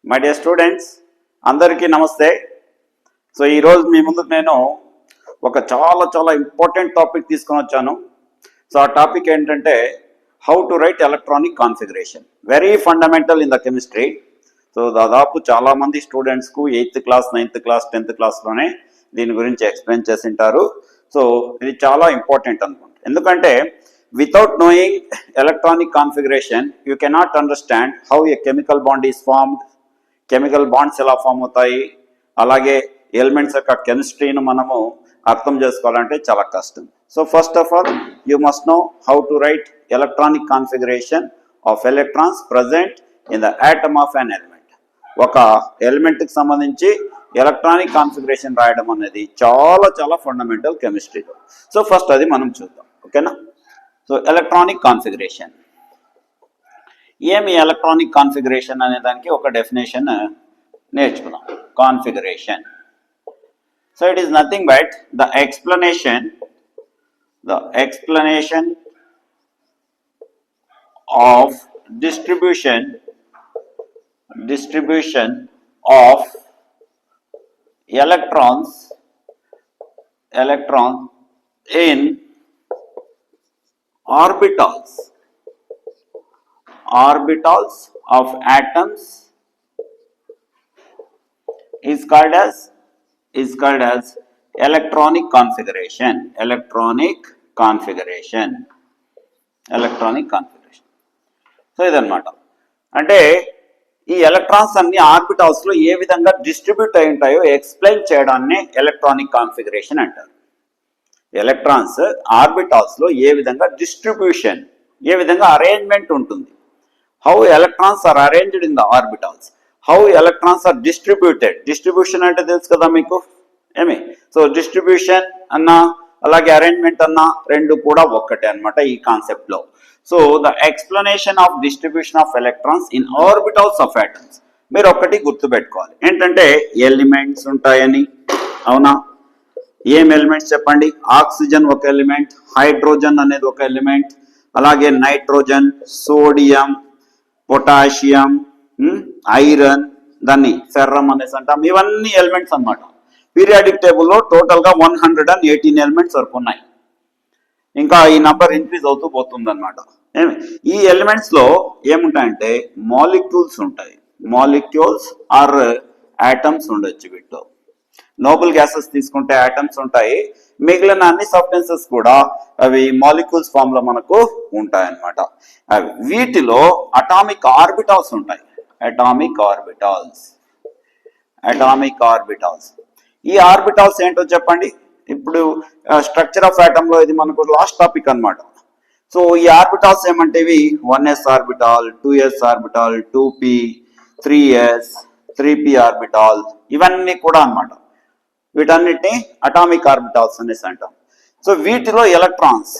My dear students, అందరికీ నమస్తే. So ఈరోజు మీ ముందుకు నేను ఒక చాలా ఇంపార్టెంట్ టాపిక్ తీసుకొని వచ్చాను. సో ఆ టాపిక్ ఏంటంటే how to right electronic configuration, very fundamental in the chemistry. So దాదాపు చాలామంది స్టూడెంట్స్కు 8th class 9th class 10th క్లాస్లోనే దీని గురించి ఎక్స్ప్లెయిన్ చేసి ఉంటారు. సో ఇది చాలా ఇంపార్టెంట్ అనుకుంటా, ఎందుకంటే without knowing electronic configuration you cannot understand how a chemical bond is formed, chemical bonds ఎలా ఫామ్ అవుతాయి, అలాగే ఎలిమెంట్స్ యొక్క కెమిస్ట్రీని మనము అర్థం చేసుకోవాలంటే చాలా కష్టం. So first of all you must know how to right electronic configuration of electrons present in the atom of an element. ఒక ఎలిమెంట్కి సంబంధించి ఎలక్ట్రానిక్ కాన్ఫిగరేషన్ రాయడం అనేది చాలా ఫండమెంటల్ కెమిస్ట్రీలో. సో ఫస్ట్ అది మనం చూద్దాం, ఓకేనా. సో ఎలక్ట్రానిక్ కాన్ఫిగరేషన్ ఏమి, ఎలక్ట్రానిక్ కాన్ఫిగరేషన్ అనే దానికి ఒక డెఫినేషన్ నేర్చుకున్నాం. Configuration, so it is nothing but the explanation of distribution of electrons in orbitals of atoms is called as electronic configuration. So ఇదన్నమాట. అంటే ఈ ఎలక్ట్రాన్స్ అన్ని ఆర్బిటాల్స్ లో ఏ విధంగా డిస్ట్రిబ్యూట్ అయి ఉంటాయో ఎక్స్ప్లెయిన్ చేయడాన్ని ఎలక్ట్రానిక్ కాన్ఫిగరేషన్ అంటారు. ఎలక్ట్రాన్స్ ఆర్బిటాల్స్ లో ఏ విధంగా డిస్ట్రిబ్యూషన్, ఏ విధంగా అరేంజ్మెంట్ ఉంటుంది, how electrons are arranged in the orbitals, how electrons are distribution అంటే తెలుసు కదా మీకు ఏమి. సో డిస్ట్రిబ్యూషన్ అన్నా అలాగే అరేంజ్మెంట్ అన్నా రెండు కూడా ఒక్కటే అనమాట ఈ కాన్సెప్ట్ లో. So the explanation of distribution of electrons in orbitals of atoms. మీరు ఒక్కటి గుర్తుపెట్టుకోవాలి ఏంటంటే ఎలిమెంట్స్ ఉంటాయని. అవునా, ఏం ఎలిమెంట్స్ చెప్పండి? ఆక్సిజన్ ఒక ఎలిమెంట్, హైడ్రోజన్ అనేది ఒక ఎలిమెంట్, అలాగే నైట్రోజన్, సోడియం, పొటాషియం, ఐరన్, దాన్ని ఫెర్రం అనేసి అంటాం. ఇవన్నీ ఎలిమెంట్స్ అన్నమాట. పీరియాడిక్ టేబుల్లో టోటల్గా 118 ఎలిమెంట్స్ వరకు ఉన్నాయి. ఇంకా ఈ నంబర్ ఇంక్రీజ్ అవుతూ పోతుంది అనమాట. ఈ ఎలిమెంట్స్ లో ఏముంటాయంటే మాలిక్యూల్స్ ఉంటాయి. మాలిక్యూల్స్ ఆర్ ఆటమ్స్ ఉండొచ్చు. వీటిలో నోబుల్ గ్యాసెస్ తీసుకుంటే ఆటమ్స్ ఉంటాయి, మిగిలిన అన్ని సబ్స్టెన్సెస్ కూడా అవి మాలిక్యూల్స్ ఫామ్ లో మనకు ఉంటాయి అన్నమాట. వీటిలో అటామిక్ ఆర్బిటాల్స్ ఉంటాయి. అటామిక్ ఆర్బిటాల్స్ ఈ ఆర్బిటాల్స్ ఏంటో చెప్పండి. ఇప్పుడు స్ట్రక్చర్ ఆఫ్ ఆటమ్ లో ఇది మనకు లాస్ట్ టాపిక్ అన్నమాట. సో ఈ ఆర్బిటాల్స్ ఏమంటేవి 1s orbital, 2s orbital, 2p, 3s, 3p orbital, ఇవన్నీ కూడా అన్నమాట. వీటన్నిటిని అటామిక్ ఆర్బిటాల్స్ అనేసి అంటాం. సో వీటిలో ఎలక్ట్రాన్స్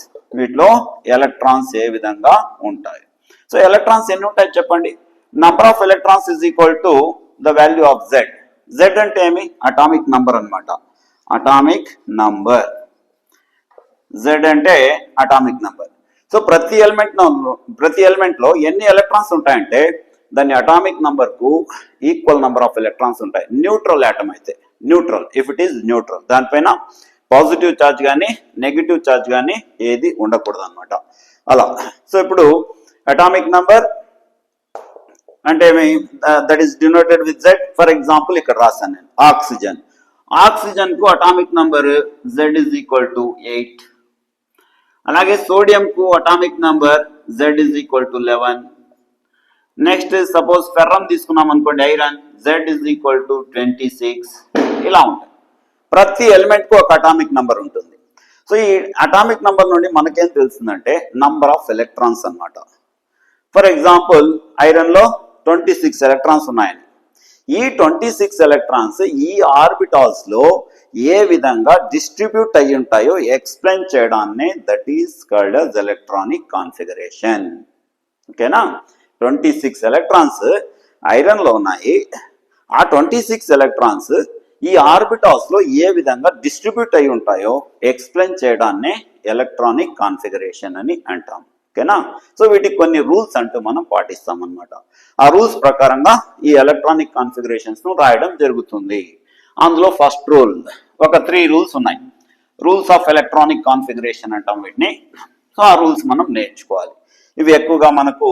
ఏ విధంగా ఉంటాయి? సో ఎలక్ట్రాన్స్ ఎన్ని ఉంటాయి చెప్పండి. Number of electrons is equal to the value of Z. Z అంటే ఏమి? అటామిక్ నంబర్ అన్నమాట. అటామిక్ నంబర్, జెడ్ అంటే అటామిక్ నంబర్. సో ప్రతి ఎలిమెంట్ లో ఎన్ని ఎలక్ట్రాన్స్ ఉంటాయంటే దాని అటామిక్ నంబర్ కు ఈక్వల్ నంబర్ ఆఫ్ ఎలక్ట్రాన్స్ ఉంటాయి. న్యూట్రల్ ఆటమ్ అయితే, neutral, if it is neutral, దానిపైన పాజిటివ్ ఛార్జ్ కానీ నెగిటివ్ ఛార్జ్ కానీ ఏది ఉండకూడదు అనమాట. అలా. సో ఇప్పుడు అటామిక్ నంబర్ అంటే that is denoted with Z. For example ఇక్కడ రాశాను నేను ఆక్సిజన్ కు atomic number Z is equal to 8. అలాగే సోడియం కు atomic number Z is equal to 11. Next suppose ఫెర్రం తీసుకున్నాం అనుకోండి, iron, Z is equal to 26. ఇలా ఉంటాయి. ప్రతి ఎలిమెంట్ కు ఒక అటామిక్ నంబర్ ఉంటుంది. సో ఈ అటామిక్ నంబర్ నుండి మనకేం తెలుస్తుందంటే నంబర్ ఆఫ్ ఎలక్ట్రాన్స్ అన్నమాట. ఫర్ ఎగ్జాంపుల్ ఐరన్ లో 26 ఎలక్ట్రాన్స్ ఉన్నాయని. ఈ 26 ఎలక్ట్రాన్స్ ఈ ఆర్బిటాల్స్ లో ఏ విధంగా డిస్ట్రిబ్యూట్ అయి ఉంటాయో ఎక్స్ప్లెయిన్ చేయడాన్ని that is called as electronic configuration. ఓకేనా. 26 ఎలక్ట్రాన్స్ ఐరన్ లో ఉన్నాయి. ఆ 26 ఎలక్ట్రాన్స్ ఈ ఆర్బిటాల్స్ లో ఏ విధంగా డిస్ట్రిబ్యూట్ అయి ఉంటాయో ఎక్స్ప్లెయిన్ చేయడాన్ని ఎలక్ట్రానిక్ కాన్ఫిగరేషన్ అని అంటాం. ఓకేనా. సో వీటికి కొన్ని రూల్స్ అంటూ మనం పాటిస్తాం అనమాట. ఆ రూల్స్ ప్రకారంగా ఈ ఎలక్ట్రానిక్ కాన్ఫిగరేషన్స్ ను రాయడం జరుగుతుంది. అందులో ఫస్ట్ రూల్, ఒక 3 రూల్స్ ఉన్నాయి. రూల్స్ ఆఫ్ ఎలక్ట్రానిక్ కాన్ఫిగరేషన్ అంటాం వీటిని. సో ఆ రూల్స్ మనం నేర్చుకోవాలి. ఇవి ఎక్కువగా మనకు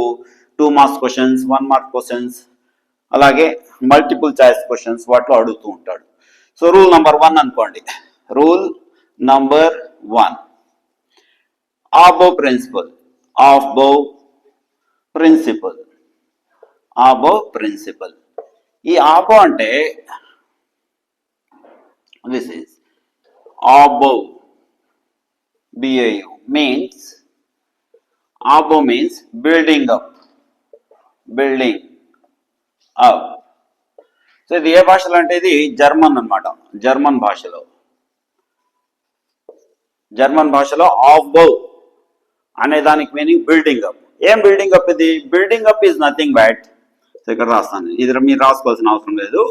2 మార్క్స్ క్వశ్చన్స్, 1 మార్క్ క్వశ్చన్స్, అలాగే మల్టిపుల్ చాయిస్ క్వశ్చన్స్ వాటిలో అడుగుతూ ఉంటాడు. సో రూల్ నంబర్ 1 అనుకోండి. Rule number 1, above principle, above principle, above principle. ఈ above అంటే this is above, BAU means, above means building up, building up. So ఇది ఏ భాషలో అంటే ఇది జర్మన్ అన్నమాట. జర్మన్ భాషలో above అనే దానికి మీనింగ్ బిల్డింగ్ అప్. ఏం బిల్డింగ్ అప్ ఇది? Building up is nothing but, so ఇక్కడ రాస్తాను, ఇది మీరు రాసుకోవాల్సిన అవసరం లేదు.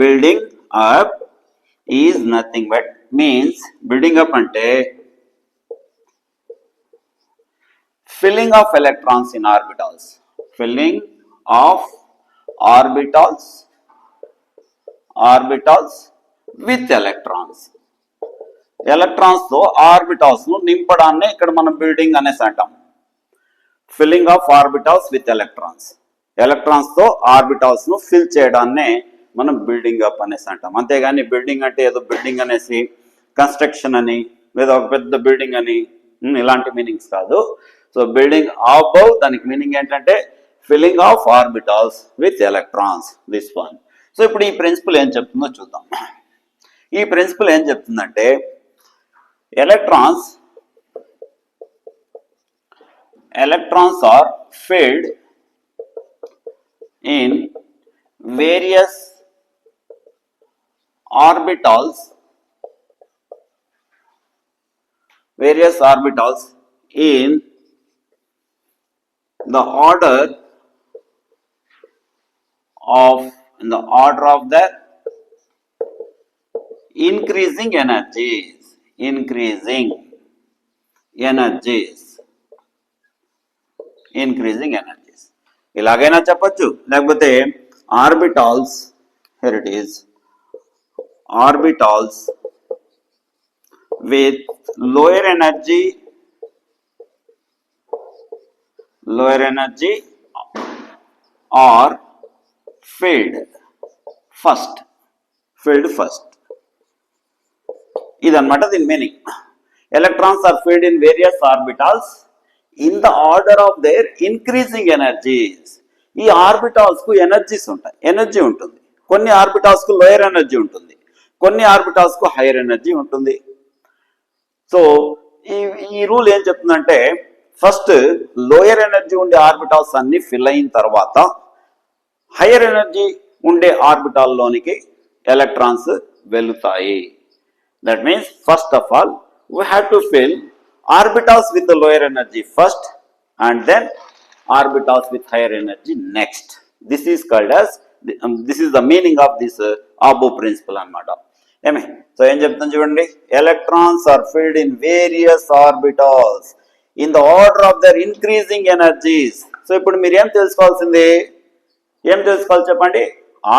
Building up is nothing but means, building up అంటే filling of electrons in orbitals, filling of orbitals with electrons. Electrons తో ఆర్బిటాల్స్ ను నింపడాన్ని ఇక్కడ మనం బిల్డింగ్ అనేసి అంటాం. Filling of orbitals with electrons, electrons తో ఆర్బిటాల్స్ ను ఫిల్ చేయడాన్నే మనం బిల్డింగ్ అప్ అనేసి అంటాం. అంతేగాని బిల్డింగ్ అంటే ఏదో బిల్డింగ్ అనేసి కన్స్ట్రక్షన్ అని లేదా ఒక పెద్ద బిల్డింగ్ అని ఇలాంటి మీనింగ్స్ కాదు. సో బిల్డింగ్ అబౌవ్ దానికి మీనింగ్ ఏంటంటే filling of orbitals with electrons, this one. So ఇప్పుడు ఈ ప్రిన్సిపల్ ఏం చెప్తుందో చూద్దాం. ఈ ప్రిన్సిపల్ ఏం చెప్తుందంటే electrons are filled in various orbitals in the order of their increasing energies, ఇలాగైనా చెప్పచ్చు, లేకపోతే orbitals, here it is, orbitals with lower energy are filled first. ఇదన్నమాట దీని meaning. Electrons are filled in various orbitals in the order of their increasing energies. ఈ orbitals కు energies ఉంటాయి, energy ఉంటుంది. కొన్ని ఆర్బిటాల్స్ కు లోయర్ ఎనర్జీ ఉంటుంది, కొన్ని ఆర్బిటాల్స్ కు హైయర్ ఎనర్జీ ఉంటుంది. సో ఈ రూల్ ఏం చెప్తుందంటే ఫస్ట్ లోయర్ ఎనర్జీ ఉండే ఆర్బిటాల్స్ అన్ని ఫిల్ అయిన తర్వాత హైయర్ ఎనర్జీ ఉండే ఆర్బిటాల్లోనికి ఎలక్ట్రాన్స్ వెళ్తాయి. That means first of all we have to fill orbitals with the lower energy first and then orbitals with higher energy next. This is called as this is the meaning of this above principle anamata. Eme so em cheptanu chudandi, electrons are filled in various orbitals in the order of their increasing energies. So ippudu meer em telusukovalsindi, em telusukovali cheppandi,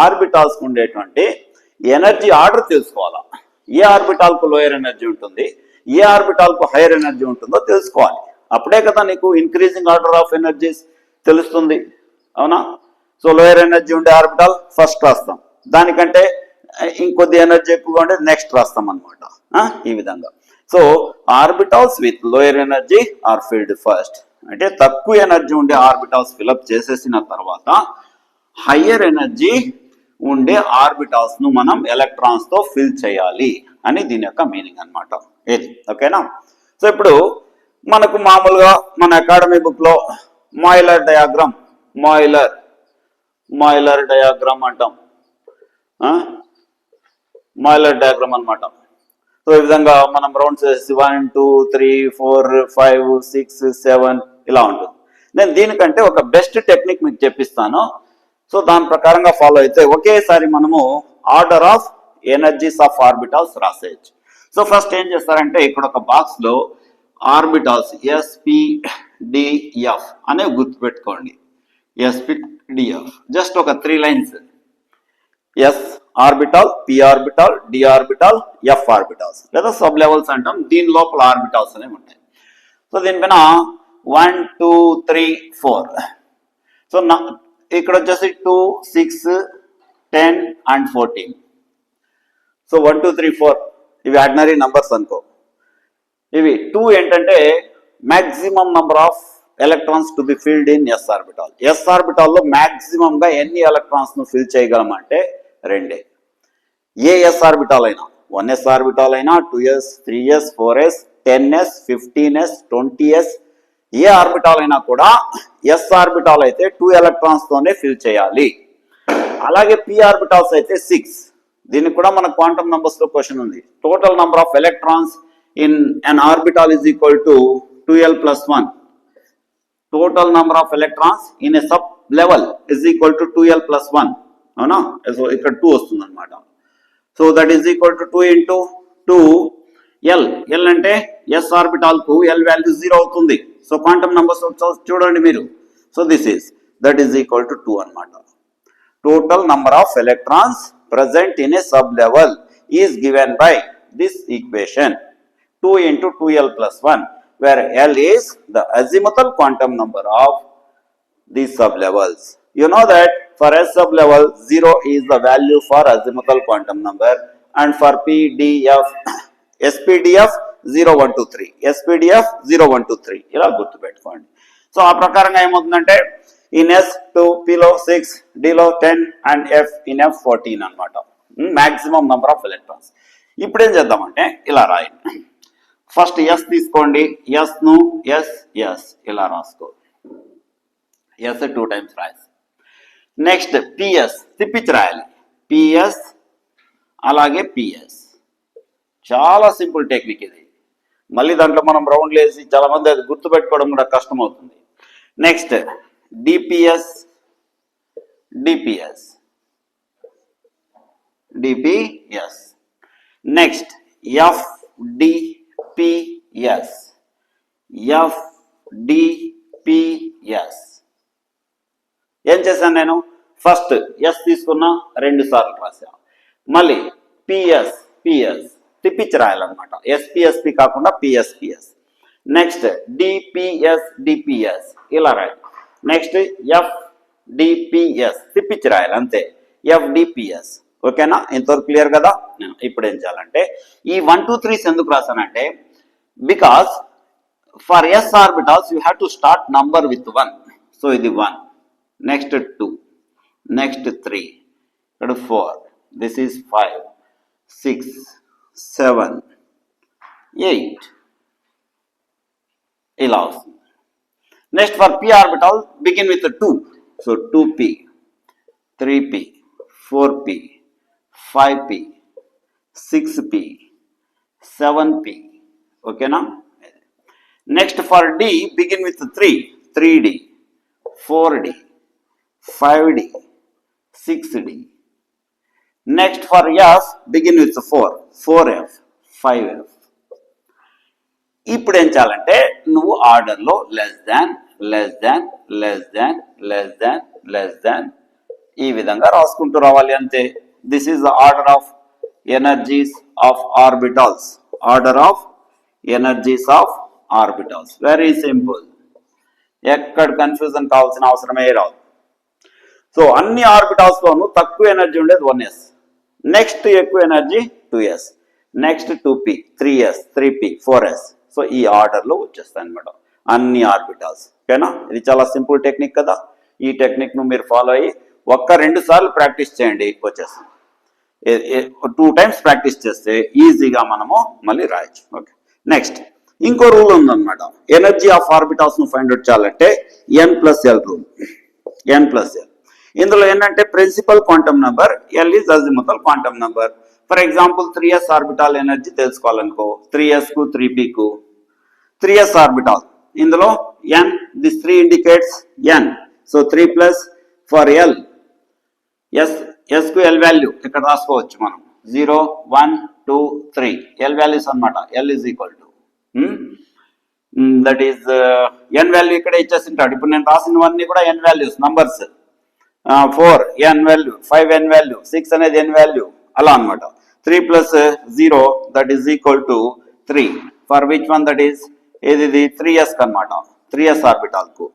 orbitals ku undetvanti energy order తెలుసుకోవాలా. ఏ orbital కు lower energy ఉంటుంది, ఏ orbital కు hire energy ఉంటుందో తెలుసుకోవాలి. అప్పుడే కదా నీకు increasing order of energies తెలుస్తుంది, అవునా. సో లోయర్ ఎనర్జీ ఉండే ఆర్బిటాల్ ఫస్ట్ రాస్తాం, దానికంటే ఇంకొద్ది ఎనర్జీ ఎక్కువగా ఉండే నెక్స్ట్ రాస్తాం అనమాట. ఈ విధంగా so orbitals with lower energy are filled first, అంటే తక్కువ ఎనర్జీ ఉండే ఆర్బిటాల్స్ ఫిల్అప్ చేసేసిన తర్వాత హయ్యర్ ఎనర్జీ ఉండే ఆర్బిటాల్స్ ను మనం ఎలక్ట్రాన్స్ తో ఫిల్ చేయాలి అని దీని యొక్క మీనింగ్ అనమాట. ఇది ఓకేనా. సో ఇప్పుడు మనకు మామూలుగా మన అకాడమీ బుక్ లో మాయిలర్ డయాగ్రామ్, మాయిలర్ డయాగ్రామ్ అంటాం, మాయిలర్ డయాగ్రామ్ అనమాట. సో ఈ విధంగా మనం రౌండ్స్ 1 2 3 4 5 6 7 ఇలా ఉంటుంది. నేను దీనికంటే ఒక బెస్ట్ టెక్నిక్ మీకు చెప్పిస్తాను. సో దాని ప్రకారంగా ఫాలో అయితే ఒకేసారి మనము order of energies of orbitals రాసేయచ్చు. సో ఫస్ట్ ఏం చేస్తారంటే ఇక్కడ ఒక బాక్స్ లో ఆర్బిటాల్స్ SP డిఎఫ్ అనేవి గుర్తుపెట్టుకోండి. ఎస్పిడిఎఫ్ జస్ట్ ఒక 3 lines. S orbital, p orbital, d orbital, f orbitals లేదా సబ్ లెవెల్స్ అంటాం. దీని లోపల ఆర్బిటాల్స్ అనేవి ఉంటాయి. సో దీనిపైన 1 2 3 4. సో ఇక్కడ వచ్చేసి 2 6 10 and 14. సో 1 2 3 4 ఇవి ఆర్డినరీ నంబర్స్ అనుకో. ఇవి 2 ఏంటంటే maximum number of electrons to be filled in s orbital. S ఆర్బిటాల్లో మ్యాక్సిమం గా ఎన్ని ఎలక్ట్రాన్స్ ను ఫిల్ చేయగలమంటే 2. ఏ ఎస్ ఆర్బిటాల్ అయినా 1s ఆర్బిటాల్ అయినా 2s 3s 4s 10s 15s 20s ఏ ఆర్బిటాల్ అయినా కూడా ఎస్ ఆర్బిటాల్ అయితే 2 ఎలక్ట్రాన్స్ తోనే ఫిల్ చేయాలి. అలాగే పి ఆర్బిటాల్స్ అయితే 6. దీనికి కూడా మన క్వాంటమ్ నంబర్స్ లో క్వశ్చన్ ఉంది. Total number of electrons in an orbital is equal to 2l plus 1. Total number of electrons in a sub level is equal to 2l plus 1. అవునా? So ఇక్కడ 2 వస్తుంది అనమాట. So that is equal to 2 into 2l. l అంటే yes orbital కు l value 0 అవుతుంది. So quantum numbers చూడండి మీరు. So that is equal to 2 అనమాట. Total number of electrons present in a sub-level is given by this equation 2 into 2l plus 1, where l is the azimuthal quantum number of these sub-levels. You know that for S sub-level, 0 is the value for azimuthal quantum number, and for PDF, SPDF 0, 1, 2, 3, SPDF 0, 1, 2, 3 ఇలా గుర్తుపెట్టుకోండి. So ఆ ప్రకారంగా ఏమవుతుందంటే in s 2, పిలో 6, డిలో 10 and f in f 14 అనమాట. Maximum number of electrons. ఇప్పుడు ఏం చేద్దామంటే ఇలా రాయండి. ఫస్ట్ ఎస్ తీసుకోండి. ఎస్ ను ఎస్ ఎస్ ఇలా రాసుకో. ఎస్ 2 times రాయాలి. నెక్స్ట్ పిఎస్ తిప్పించి రాయాలి. పిఎస్ అలాగే పిఎస్. చాలా సింపుల్ టెక్నిక్ ఇది. మళ్ళీ దాంట్లో మనం రౌండ్లు వేసి చాలా మంది అది గుర్తుపెట్టుకోవడం కూడా కష్టం అవుతుంది. Next DPS DPS DPS. Next F DPS F DPS. ఏం చేశాను నేను? ఫస్ట్ ఎస్ తీసుకున్నా, 2 సార్లు రాసా. మళ్ళీ పిఎస్ పిఎస్ తిప్పించి రాయాలన్నమాట. ఎస్పిఎస్పి కాకుండా పిఎస్పిఎస్. నెక్స్ట్ డిపిఎస్ డిపిఎస్ ఇలా రాయాలి. నెక్స్ట్ ఎఫ్ డిపిఎస్ తిప్పించి రాయాలి అంతే. ఎఫ్డిపిఎస్. ఓకేనా? ఇంతవరకు క్లియర్ కదా? ఇప్పుడు ఏం చేయాలంటే ఈ 1 2 3s ఎందుకు రాశానంటే because for s orbitals you have to start number with 1. So ఇది 1, నెక్స్ట్ 2, నెక్స్ట్ 3, ఇక్కడ 4, దిస్ ఈస్ 5, 6, 7, 8 ఇలా వస్తుంది. Next for p orbital begin with 2. So 2p, 3p, 4p, 5p, 6p, 7p. ఓకేనా? Next for d begin with 3, 3d, 4d, 5d, 6d. Next for f begin with 4, 4f, 5f. ఇప్పుడు ఏం చేయాలంటే నువ్వు ఆర్డర్లో less than less than less than less than less than ఈ విధంగా రాసుకుంటూ రావాలి అంతే. This is the order of energies of orbitals. Order of energies of orbitals. Very simple. ఎక్కడ కన్ఫ్యూజన్ కావాల్సిన అవసరమే రాదు. సో అన్ని ఆర్బిటాల్స్ లోనూ తక్కువ ఎనర్జీ ఉండేది 1s, నెక్స్ట్ ఎక్కువ energy 2s, next 2p, 3s, 3p, 4s. So ఈ ఆర్డర్లో వచ్చేస్తాయి అనమాట అన్ని ఆర్బిటాల్స్. ఓకేనా? ఇది చాలా సింపుల్ టెక్నిక్ కదా. ఈ టెక్నిక్ ను మీరు ఫాలో అయ్యి 1-2 సార్లు ప్రాక్టీస్ చేయండి, వచ్చేస్తుంది. 2 times ప్రాక్టీస్ చేస్తే ఈజీగా మనము మళ్ళీ రాయొచ్చు. ఓకే. నెక్స్ట్ ఇంకో రూల్ ఉందన్నమాట. ఎనర్జీ ఆఫ్ ఆర్బిటాల్స్ ను ఫైండ్ అవుట్ చేయాలంటే n+l రూల్. n+l. ఇందులో ఏంటంటే principal quantum number, l is azimuthal quantum number. For example 3s orbital energy తెలుసుకోవాలనుకో, 3s కు 3p కు 3s ఆర్బిటాల్. ఇందులో n, this 3 indicates n. So 3+ for l. s కు l value ఇక్కడ రాసుకోవచ్చు మనం. 0, 1, 2, 3 l వాల్యూస్ అన్నమాట. l is equal to that is n value ఇక్కడే ఇచ్చేసింటాడు. ఇప్పుడు నేను రాసినవన్నీ కూడా n values numbers. 4 n value, 5 n value, 6 అనేది n వాల్యూ, అలా అనమాట. 3 plus 0 that is equal to 3. For which one that is ఏది 3s అనమాట, 3s ఆర్బిటాల్ కు.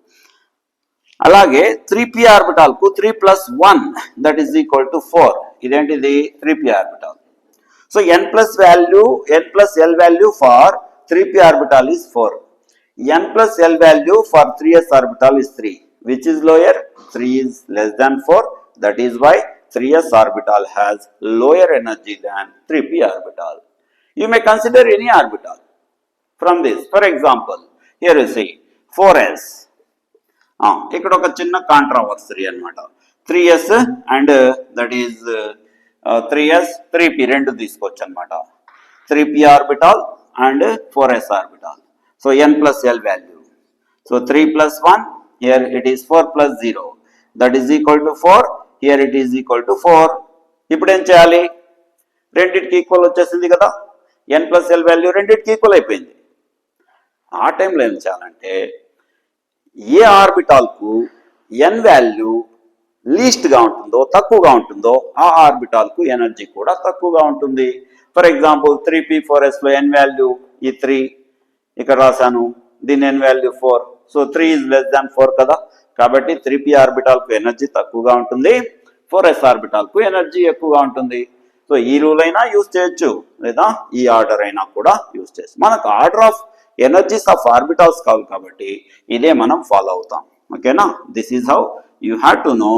అలాగే 3p ఆర్బిటాల్ కు 3 plus 1 that is equal to 4. ఇదేంటిది 3p orbital. So n plus l value for 3p orbital is 4. n plus l value for 3s orbital is 3. Which is lower? 3 is less than 4. That is why 3s orbital has lower energy than 3p orbital. You may consider any orbital from this. For example, here you see 4s. ఇక్కడ ఒక చిన్న కాంట్రావర్సరీ అన్నమాట. 3s and that is 3s 3p రెండు తీసుకోవచ్చు అనమాట. 3p orbital and 4s orbital. So n plus l value. So 3 plus 1, here it is 4 plus 0 that is equal to 4. here it is equal to 4. ఇప్పుడు ఏం చేయాలి? రెండిటికి equal వచ్చేసింది కదా, n plus l value రెండిటికి ఈక్వల్ అయిపోయింది. ఆ టైంలో ఏం చేయాలంటే ఏ ఆర్బిటాల్ కు n వాల్యూ లీస్ట్ గా ఉంటుందో, తక్కువగా ఉంటుందో, ఆ ఆర్బిటాల్ కు ఎనర్జీ కూడా తక్కువగా ఉంటుంది. ఫర్ ఎగ్జాంపుల్ 3p 4s లో n వాల్యూ ఈ 3 ఇక్కడ రాశాను, దీని n value 4. So 3 is less than 4 కదా, కాబట్టి 3p ఆర్బిటాల్ కు ఎనర్జీ తక్కువగా ఉంటుంది, 4s ఆర్బిటాల్ కు ఎనర్జీ ఎక్కువగా ఉంటుంది. సో ఈ రూల్ అయినా యూజ్ చేయొచ్చు, లేదా ఈ ఆర్డర్ అయినా కూడా యూజ్ చేయొచ్చు. మనకు order of energies of orbitals కావాలి కాబట్టి ఇదే మనం ఫాలో అవుతాం. ఓకేనా? This is how you have to know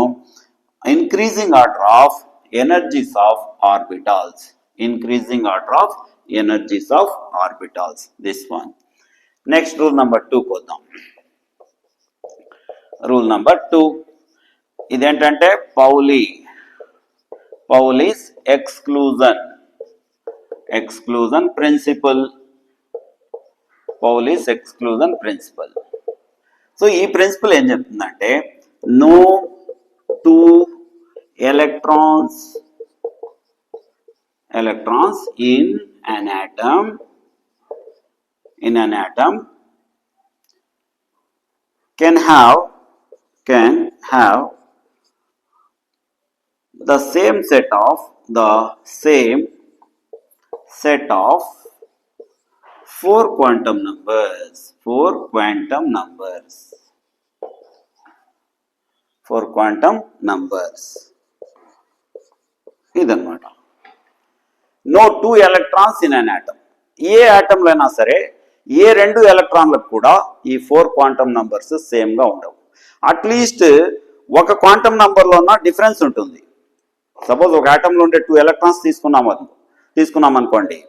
increasing order of energies of orbitals. Increasing order of energies of orbitals. This one. Next rule number 2 kodam. Rule number 2. Identante Pauli's exclusion principle. Pauli's exclusion principle. So ee principle em cheptundante no two electrons in an atom can have the same set of 4 quantum numbers. 4 quantum numbers. ఇదన్నమాట. No 2 electrons in an atom. ఏ ఆటంలో అయినా సరే ఏ 2 ఎలక్ట్రాన్లకు కూడా ఈ 4 quantum numbers same గా ఉండవు. At least ఒక క్వాంటమ్ నంబర్లో ఉన్న డిఫరెన్స్ ఉంటుంది. సపోజ్ ఒక ఆటంలో ఉండే 2 ఎలక్ట్రాన్స్ తీసుకున్నాం అనుకోండి.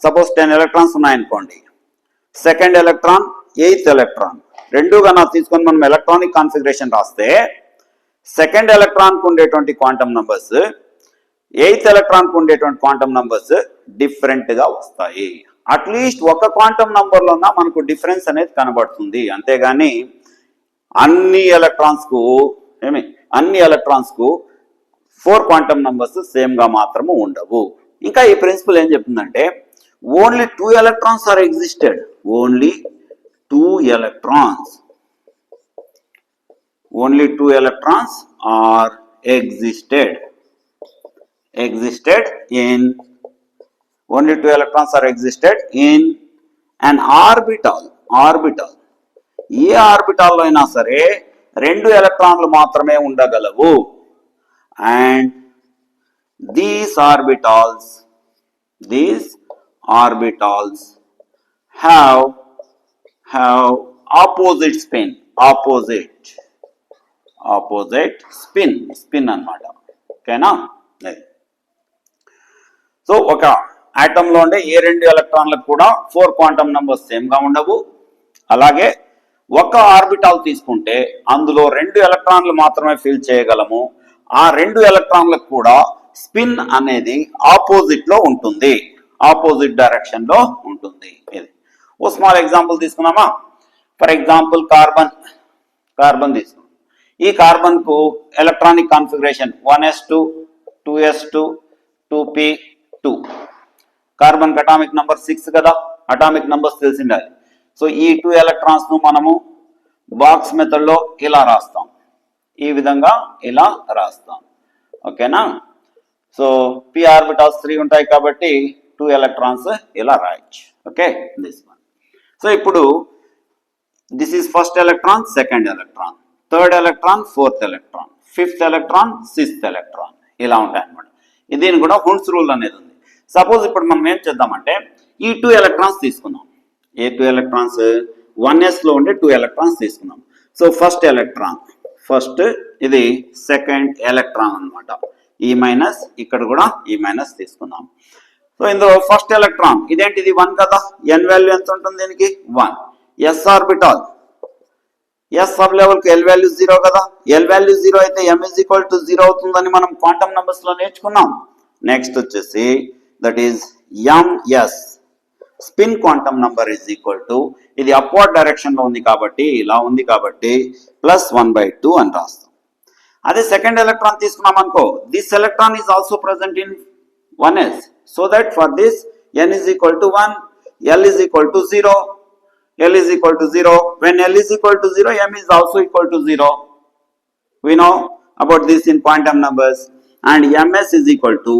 సపోజ్ 10 ఎలక్ట్రాన్స్ ఉన్నాయనుకోండి. సెకండ్ ఎలక్ట్రాన్, 8th ఎలక్ట్రాన్ రెండు కన్నా తీసుకొని మనం ఎలక్ట్రానిక్ కాన్ఫిగరేషన్ రాస్తే సెకండ్ ఎలక్ట్రాన్ కు ఉండేటువంటి క్వాంటమ్ నంబర్స్ 8th ఎలక్ట్రాన్ కు ఉండేటువంటి క్వాంటమ్ నంబర్స్ డిఫరెంట్ గా వస్తాయి. అట్లీస్ట్ ఒక క్వాంటమ్ నంబర్ లో మనకు డిఫరెన్స్ అనేది కనబడుతుంది. అంతేగాని అన్ని ఎలక్ట్రాన్స్ కు 4 క్వాంటమ్ నంబర్స్ సేమ్ గా మాత్రము ఉండవు. ఇంకా ఈ ప్రిన్సిపల్ ఏం చెప్తుందంటే only 2 electrons are existed. Only 2 electrons are existed in an orbital. ఏ ఆర్బిటాల్లో అయినా సరే 2 ఎలక్ట్రాన్లు మాత్రమే ఉండగలవు. And these orbitals have opposite spin అన్నమాట. ఓకేనా? సో ఒక ఆటమ్ లో ఉండే ఏ 2 ఎలక్ట్రాన్లకు కూడా 4 క్వాంటమ్ నంబర్స్ సేమ్ గా ఉండవు. అలాగే ఒక ఆర్బిటాల్ తీసుకుంటే అందులో 2 ఎలక్ట్రాన్లు మాత్రమే ఫిల్ చేయగలము. ఆ 2 ఎలక్ట్రాన్లకు కూడా స్పిన్ అనేది ఆపోజిట్ లో ఉంటుంది, ఆపోజిట్ డైరెక్షన్ లో ఉంటుంది. ఇది ఓ స్మాల్ ఎగ్జాంపుల్ తీసుకున్నామా? ఫర్ ఎగ్జాంపుల్ కార్బన్ తీసుకున్నాం. ఈ కార్బన్ కు electronic configuration 1s2 2s2 2p2. Carbon కి అటామిక్ నంబర్ 6 కదా, అటామిక్ నంబర్స్ తెలిసిండాలి. సో ఈ 2 ఎలక్ట్రాన్స్ ను మనము బాక్స్ మెథడ్ లో ఇలా రాస్తాం, ఈ విధంగా ఇలా రాస్తాం. ఓకేనా? సో p ఆర్బిటాల్స్ 3 ఉంటాయి కాబట్టి 2 ఎలక్ట్రాన్స్ ఇలా రాయొచ్చు. Okay, this one. సో ఇప్పుడు this is first electron, second electron, third electron, fourth electron, fifth electron, sixth electron, ఇలా ఉంటాయి అన్నమాట. దీని కూడా హున్స్ రూల్ అనేది ఉంది. సపోజ్ ఇప్పుడు మనం ఏం చేద్దామంటే ఈ 2 ఎలక్ట్రాన్స్ తీసుకుందాం. ఏ 2 ఎలక్ట్రాన్స్? 1s లో ఉండే 2 ఎలక్ట్రాన్స్ తీసుకుందాం. సో ఫస్ట్ ఎలక్ట్రాన్, ఫస్ట్ ఇది సెకండ్ ఎలక్ట్రాన్ అన్నమాట. ఈ మైనస్, ఇక్కడ కూడా ఈ మైనస్ తీసుకుందాం. సో ఇందులో ఫస్ట్ ఎలక్ట్రాన్ ఇదేంటిది 1 కదా, n వాల్యూ ఎంత ఉంటుంది దీనికి? 1. s orbital, s sub level కి l వాల్యూ 0 కదా, l వాల్యూ 0 అయితే m is equal to 0 అవుతుందని మనం క్వాంటమ్ నంబర్స్ లో నేర్చుకున్నాం. నెక్స్ట్ వచ్చేసి that is ms, spin quantum number is equal to, ఇది అప్వర్డ్ డైరెక్షన్ లో ఉంది కాబట్టి, ఇలా ఉంది కాబట్టి +1/2 అని రాస్తాం. అదే సెకండ్ ఎలక్ట్రాన్ తీసుకున్నాం అనుకో, this electron is also present in 1s, so that for this n is equal to 1, l is equal to 0, l is equal to 0. When l is equal to 0, m is also equal to 0. We know about this in quantum numbers. And ms is equal to,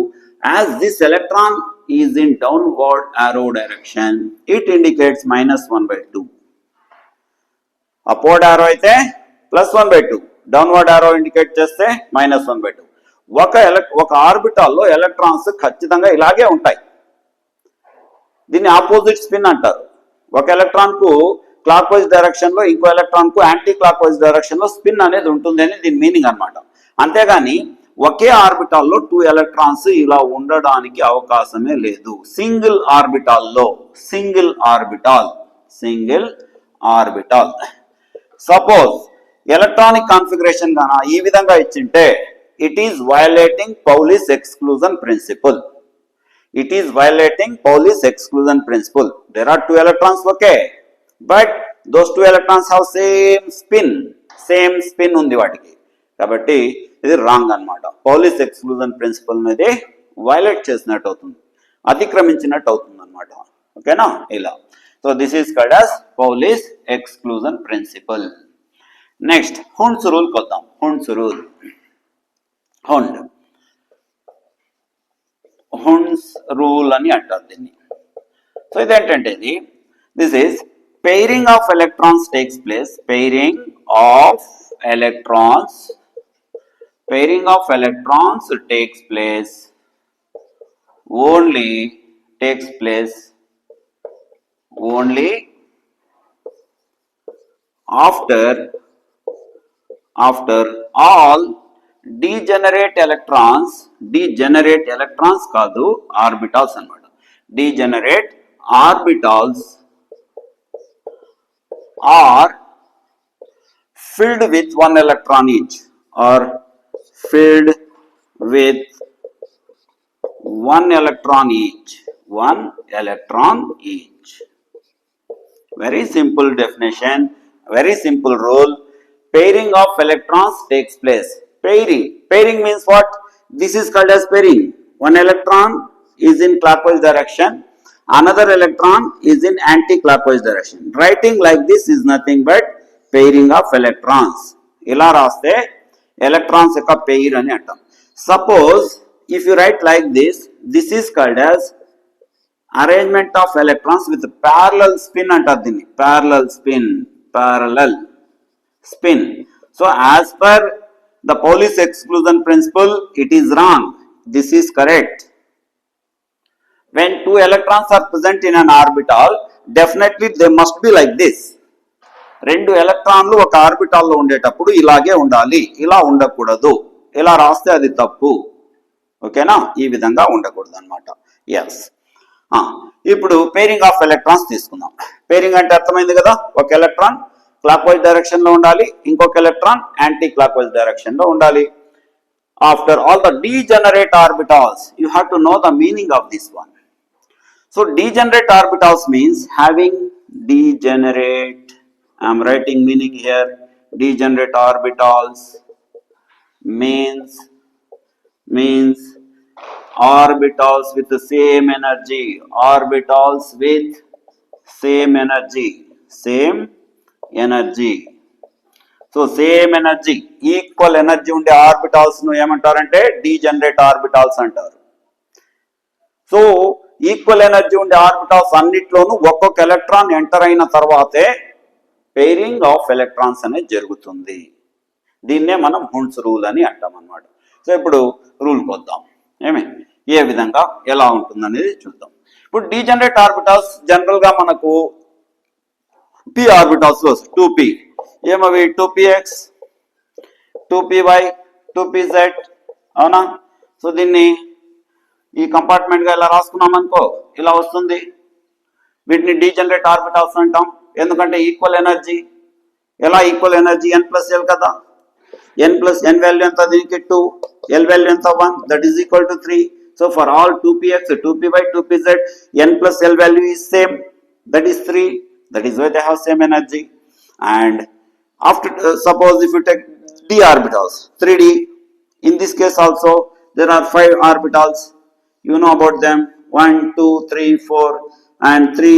as this electron is in downward arrow direction, it indicates -1/2. Upward arrow అయితే +1/2, downward arrow indicate చేస్తే -1/2. ఒక ఆర్బిటాల్లో electrons ఖచ్చితంగా ఇలాగే ఉంటాయి. దీన్ని opposite spin అంటారు. ఒక electron కు క్లాక్ వైజ్ డైరెక్షన్ లో, ఇంకో ఎలక్ట్రాన్ కు యాంటీ క్లాక్ వైజ్ డైరెక్షన్ లో స్పిన్ అనేది ఉంటుంది అని దీని మీనింగ్ అన్నమాట. అంతేగాని ఒకే ఆర్బిటాల్లో 2 ఎలక్ట్రాన్స్ ఇలా ఉండడానికి అవకాశమే లేదు. సింగిల్ ఆర్బిటాల్లో, single orbital suppose electronic configuration గాన ఈ విధంగా ఇచ్చింటే, it is violating Pauli's exclusion principle. It is violating Pauli's exclusion principle. There are 2 electrons, okay, but those 2 electrons have same spin ఉంది వాటికి, కాబట్టి ఇది రాంగ్ అన్నమాట. పౌలిస్ ఎక్స్క్లూజన్ ప్రిన్సిపల్ అనేది వైలేట్ చేసినట్టు అవుతుంది, అతిక్రమించినట్టు అవుతుంది అన్నమాట. ఓకేనా? ఇలా. So this is called as Pauli's exclusion principle. Next Hund's rule కొద్దాం. హున్స్ రూల్, హున్స్ రూల్ అని అంటారు దీన్ని. సో ఇదేంటంటే ఇది, this is pairing of electrons takes place, pairing of electrons takes place only after all degenerate electrons కాదు, orbitals అన్నమాట. degenerate orbitals are filled with 1 electron each, or filled with 1 electron each. Very simple definition, very simple rule. Pairing of electrons takes place. Pairing means what? This is called as pairing. One electron is in clockwise direction, another electron is in anti-clockwise direction. Writing like this is nothing but pairing of electrons. ఇలా రాస్తే electrons యొక్క pair అని అంటాం. Suppose if you write like this, this is called as arrangement of electrons with parallel spin అంటారు దీన్ని. parallel spin. So as per the Pauli's exclusion principle, it is wrong. This is correct. When 2 electrons are present in an orbital, definitely they must be like this. 2 ఎలక్ట్రాన్లు ఒక ఆర్బిటాల్లో ఉండేటప్పుడు ఇలాగే ఉండాలి, ఇలా ఉండకూడదు. ఇలా రాస్తే అది తప్పు. ఓకేనా? ఈ విధంగా ఉండకూడదు అన్నమాట. ఎస్. ఇప్పుడు పేరింగ్ ఆఫ్ ఎలక్ట్రాన్స్ తీసుకుందాం. పేరింగ్ అంటే అర్థమైంది కదా, ఒక ఎలక్ట్రాన్ క్లాక్ వైజ్ డైరెక్షన్ లో ఉండాలి, ఇంకొక electron anti clock wise direction లో ఉండాలి. After all the degenerate orbitals, you have to know the meaning of this one. So degenerate orbitals means having degenerate, I am writing meaning here, degenerate orbitals means orbitals with the same energy, same energy. So same energy, equal energy ఉండే orbitals ను ఏమంటారంటే degenerate orbitals అంటారు. So equal energy ఉండే orbitals అన్నిట్లోనూ ఒక్కొక్క electron enter అయిన తర్వాతే pairing of electrons అనేది జరుగుతుంది. దీన్నే మనం హుండ్స్ రూల్ అని అంటాం అన్నమాట. సో ఇప్పుడు రూల్కి వద్దాం. ఏ విధంగా ఎలా ఉంటుందనేది చూద్దాం. ఇప్పుడు డీజనరేట్ ఆర్బిటాల్స్ జనరల్ గా మనకు పి ఆర్బిటాల్స్ లో 2p ఏమవి 2px 2py 2pz అవునా. సో దీన్ని ఈ కంపార్ట్మెంట్ గా ఇలా రాసుకున్నాం అనుకో ఇలా వస్తుంది. వీటిని డీజనరేట్ ఆర్బిటాల్స్ అంటాం. ఎందుకంటే ఈక్వల్ ఎనర్జీ. ఎలా ఈక్వల్ ఎనర్జీ n+l కదా. n వాల్యూ ఎంత దీనికి 2, l వాల్యూ ఎంత 1, that is equal to 3. So for all 2px 2py 2pz n+l value is same, that is 3. That is why they have same energy. And after suppose if you take d orbitals 3d, in this case also there are 5 orbitals. You know about them, 1 2 3 4 and 3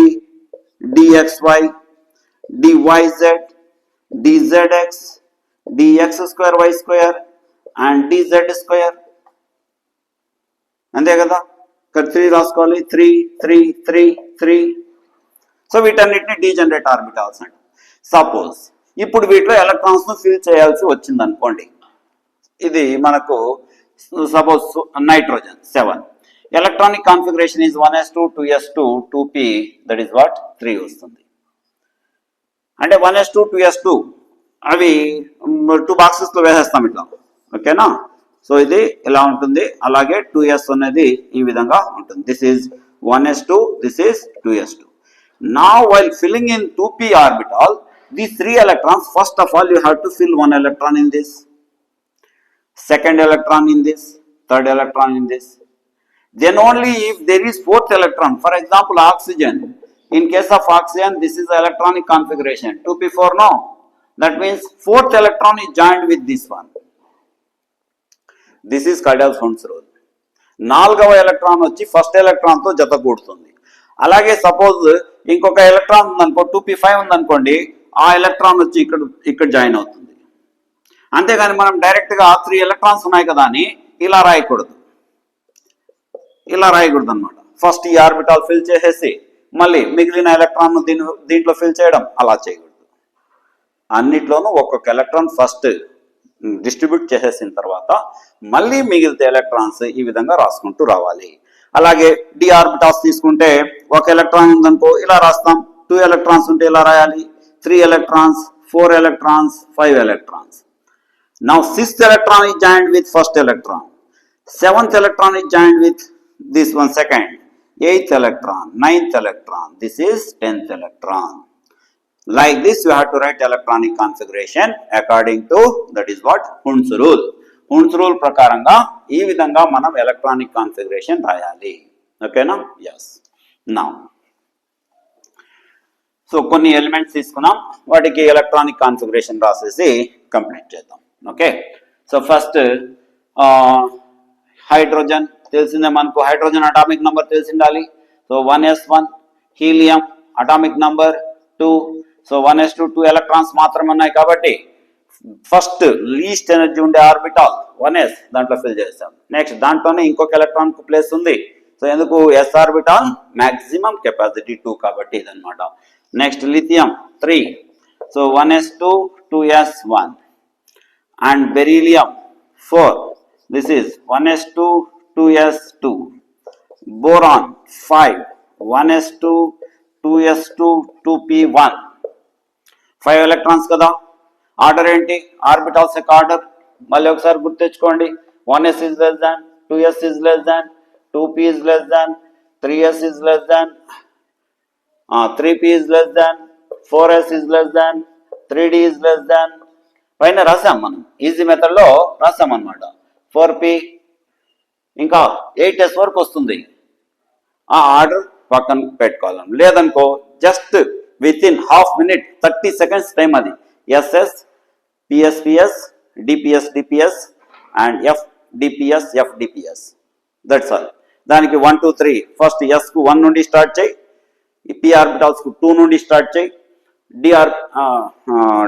dxy dyz dzx dx square y square and dz square. అంతే కదా. ఇక్కడ 3 రాసుకోవాలి, 3 3 3 3. So వీటన్నిటిని degenerate orbitals అంట. Suppose ఇప్పుడు వీటిలో electrons ను fill చేయాల్సి వచ్చింది అనుకోండి. ఇది మనకు suppose nitrogen 7, electronic configuration is 1s2 2s2 2p, that is what 3 వస్తుంది. అంటే 1s2 2s2 అవి 2 బాక్సెస్ లో వేసేస్తాం ఇట్లా, ఓకేనా. సో ఇది ఇలా ఉంటుంది. అలాగే 2s అనేది ఈ విధంగా ఉంటుంది. This is 1s2, this is 2s2. Now while filling in 2p orbital, these 3 electrons, first of all you have to fill 1 electron in this, second electron in this, third electron in this. Then only if there is 4th electron, for example oxygen, in case of oxygen this is the electronic configuration 2p4, no, that means 4th electron is joined with this one. This is called as Hund's rule. 4వ electron వచ్చి first electron తో జత కూడుతుంది. అలాగే suppose ఇంకొక electron ఉందనుకో 2p5 ఉందనుకోండి, ఆ electron వచ్చి ఇక్కడ జాయిన్ అవుతుంది. అంతేగాని మనం డైరెక్ట్ గా 3 ఎలక్ట్రాన్స్ ఉన్నాయి కదా అని ఇలా రాయకూడదు అనమాట. ఫస్ట్ ఈ ఆర్బిటాల్ ఫిల్ చేసేసి మళ్ళీ మిగిలిన ఎలక్ట్రాన్ దీంట్లో ఫిల్ చేయడం అలా చేయకూడదు. అన్నిట్లోనూ ఒక్కొక్క ఎలక్ట్రాన్ ఫస్ట్ డిస్ట్రిబ్యూట్ చేసేసిన తర్వాత మళ్ళీ మిగిలితే ఎలక్ట్రాన్స్ ఈ విధంగా రాసుకుంటూ రావాలి. అలాగే డి ఆర్బిటాల్స్ తీసుకుంటే ఒక ఎలక్ట్రాన్ ఉందనుకో ఇలా రాస్తాం, 2 ఎలక్ట్రాన్స్ ఉంటే ఇలా రాయాలి, 3 electrons 4 electrons 5 electrons. Now 6th electron is joined with first electron, 7th electron is joined with this one second, 8th electron, 9th electron, this is 10th electron. Like this you have to write electronic configuration according to, that is what, Hund's rule. Hund's rule ప్రకారంగా ఈ విధంగా మనం electronic configuration రాయాలి, ఓకేనా. Yes. Now so కొన్ని elements తీసుకున్నాం, వాటికి electronic configuration రాసేసి కంప్లీట్ చేద్దాం. ఓకే. సో ఫస్ట్ హైడ్రోజన్ తెలిసిందే మనకు, హైడ్రోజన్ అటామిక్ నంబర్ తెలిసిండాలి. So 1s1, helium atomic number 2. So 1s2 2 electrons మాత్రమే ఉన్నాయి కాబట్టి ఫస్ట్ లీస్ట్ ఎనర్జీ ఉండే ఆర్బిటాల్ 1s దాంట్లో ఫిల్ చేస్తాం. నెక్స్ట్ దాంట్లోనే ఇంకొక ఎలక్ట్రాన్ కు ప్లేస్ ఉంది. సో ఎందుకు, s ఆర్బిటాల్ మాక్సిమం కెపాసిటీ 2 కాబట్టి ఇదన్నమాట. Next lithium 3. So 1s2 2s1 and beryllium 4. This is 1s2 2s2. Boron 5. 1s2 2s2 2p1. 5 electrons కదా. ఆర్డర్ ఏంటి, ఆర్బిటాల్స్ యొక్క ఆర్డర్ మళ్ళీ ఒకసారి గుర్తు తెచ్చుకోండి. 1s is less than, 2s is less than, 2p is less than, 3s is less than, 3p is less than, 4s is less than, 3d is less than. పైన రాసాం మనం, easy method లో రాసాం అనమాట. 4p ఇంకా 8s వరకు వస్తుంది. ఆ ఆర్డర్ పక్కన పెట్టుకోవాలి. లేదనుకో just with in half minute 30 seconds time అది. SS PSPS DPS DPS and FDPS FDPS, that's all. దానికి 1 2 3 ఫస్ట్ S కు 1 నుండి స్టార్ట్ చేయి, P ఆర్బిటాల్స్ కు 2 నుండి స్టార్ట్ చేయి,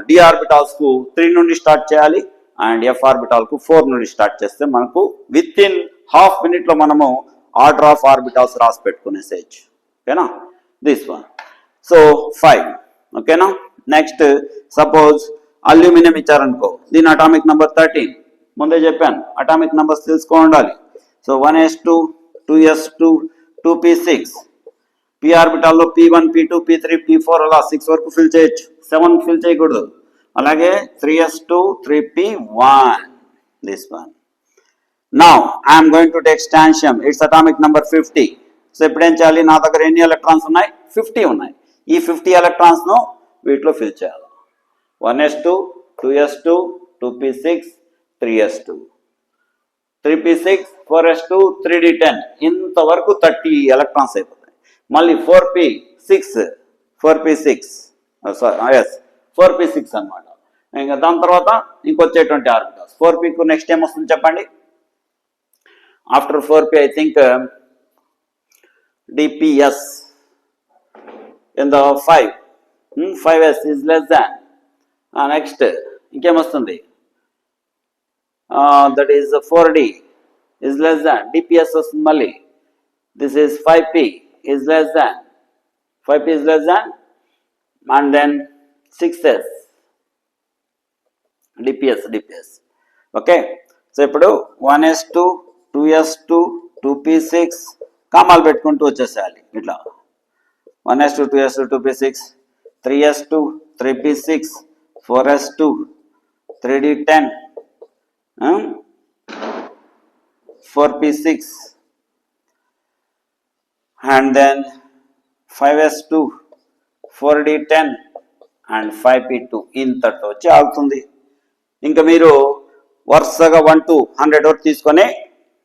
డి ఆర్బిటాల్స్ కు 3 నుండి స్టార్ట్ చేయాలి అండ్ ఎఫ్ ఆర్బిటాల్ కు 4 నుండి స్టార్ట్ చేస్తే మనకు విత్ ఇన్ హాఫ్ మినిట్ లో మనము ఆర్డర్ ఆఫ్ ఆర్బిటాల్స్ రాసి పెట్టుకునేసేయచ్చు. ఓకేనా, దిస్ వన్. సో 5. ఓకేనా, నెక్స్ట్ సపోజ్ అల్యూమినియం ఇచ్చారనుకో, దీని అటామిక్ నెంబర్ 13. ముందే చెప్పాను అటామిక్ నెంబర్స్ తెలుసుకో ఉండాలి. So 1s2 2s2 2p6, p ఆర్బిటాల్లో p1 p2 p3 p4 అలా 6 వరకు ఫిల్ చేయొచ్చు, 7 ఫిల్ చేయకూడదు. అలాగే 3s2 3p1, this one. Now I'm going to take strontium, it's atomic number 50. So ఇప్పుడు ఏం చేయాలి, నా దగ్గర ఎన్ని ఎలక్ట్రాన్స్ ఉన్నాయి, 50 ఉన్నాయి. ఈ 50 ఎలక్ట్రాన్స్ ను వీటిలో ఫిల్ చేయాలి. 1s2 2s2 2p6 3s2 3p6 4s2 3d10, ఇంతవరకు 30 ఎలక్ట్రాన్స్ అయిపోతాయి. మళ్ళీ 4p6 4p6 అనమాట. ఇంకా దాని తర్వాత ఇంకొచ్చేటువంటి ఆర్బిటాల్స్ 4p కు నెక్స్ట్ ఏం వస్తుంది చెప్పండి. After 4p I think dps in the 5, 5s is less than, next ఇంకేం వస్తుంది, that is 4d is less than, dps వస్తుంది మళ్ళీ. this is 5p is less than, 5p is less than, and then 6s dps. Okay, so ఇప్పుడు 1s2 2s2 2p6 కామాలు పెట్టుకుంటూ వచ్చేసేయాలి. ఇట్లా 1s2 2s2 2p6 3s2 3p6 4s2 3d10 4p6 and then 5s2 4d10 and 5p2, ఇంతటితో వచ్చి ఆగుతుంది. ఇంకా మీరు వరుసగా 1 to 100 వరకు తీసుకొని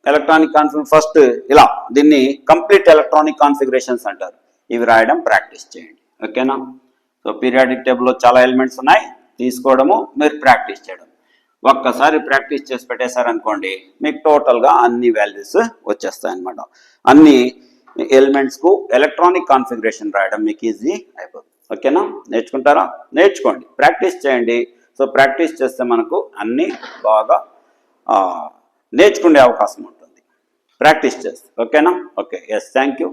ఎలక్ట్రానిక్ కాన్ఫిగరేషన్ ఫస్ట్ ఇలా దీన్ని కంప్లీట్ ఎలక్ట్రానిక్ కాన్ఫిగరేషన్స్ అంటారు. ఇవి రాయడం ప్రాక్టీస్ చేయండి. ఓకేనా, సో పీరియాడిక్ టేబుల్లో చాలా ఎలిమెంట్స్ ఉన్నాయి, తీసుకోవడము మీరు ప్రాక్టీస్ చేయడం. ఒక్కసారి ప్రాక్టీస్ చేసి పెట్టేశారనుకోండి మీకు టోటల్గా అన్ని వాల్యూస్ వచ్చేస్తాయి అన్నమాట. అన్ని ఎలిమెంట్స్కు ఎలక్ట్రానిక్ కాన్ఫిగరేషన్ రాయడం మీకు ఈజీ అయిపోతుంది. ఓకేనా, నేర్చుకుంటారా? నేర్చుకోండి, ప్రాక్టీస్ చేయండి. సో ప్రాక్టీస్ చేస్తే మనకు అన్నీ బాగా నేర్చుకునే అవకాశం ఉంటుంది ప్రాక్టీస్ చేస్తే. ఓకేనా? Okay, yes, thank you.